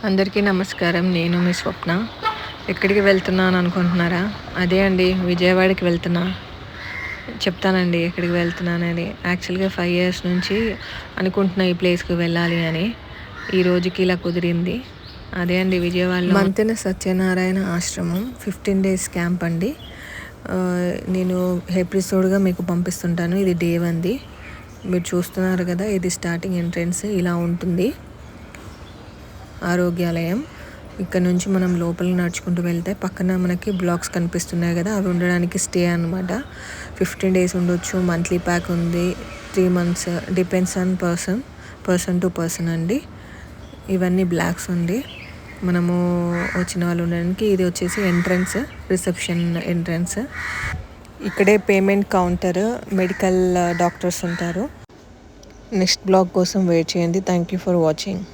అందరికీ నమస్కారం. నేను మీ స్వప్న. ఎక్కడికి వెళ్తున్నాను అనుకుంటున్నారా? అదే అండి, విజయవాడకి వెళ్తున్నా. చెప్తానండి ఎక్కడికి వెళ్తున్నానని. యాక్చువల్గా 5 years నుంచి అనుకుంటున్నా ఈ ప్లేస్కి వెళ్ళాలి అని. ఈ రోజుకి ఇలా కుదిరింది. అదే అండి, విజయవాడలో మంతెన సత్యనారాయణ ఆశ్రమం 15 days క్యాంప్ అండి. నేను ఎపిసోడ్గా మీకు పంపిస్తుంటాను. ఇది డే 1ది. మీరు చూస్తున్నారు కదా, ఇది స్టార్టింగ్ ఎంట్రన్స్ ఇలా ఉంటుంది. ఆరోగ్యాలయం. ఇక్కడ నుంచి మనం లోపలికి నడుచుకుంటూ వెళ్తే పక్కన మనకి బ్లాక్స్ కనిపిస్తున్నాయి కదా, అవి ఉండడానికి స్టే అనమాట. 15 days ఉండొచ్చు. మంత్లీ ప్యాక్ ఉంది, 3 months, depends on person to person అండి. ఇవన్నీ బ్లాక్స్ ఉంది మనము వచ్చిన వాళ్ళు ఉండడానికి. ఇది వచ్చేసి ఎంట్రన్స్, రిసెప్షన్ ఎంట్రన్స్. ఇక్కడే పేమెంట్ కౌంటర్, మెడికల్ డాక్టర్స్ ఉంటారు. నెక్స్ట్ బ్లాగ్ కోసం వెయిట్ చేయండి. Thank you for watching.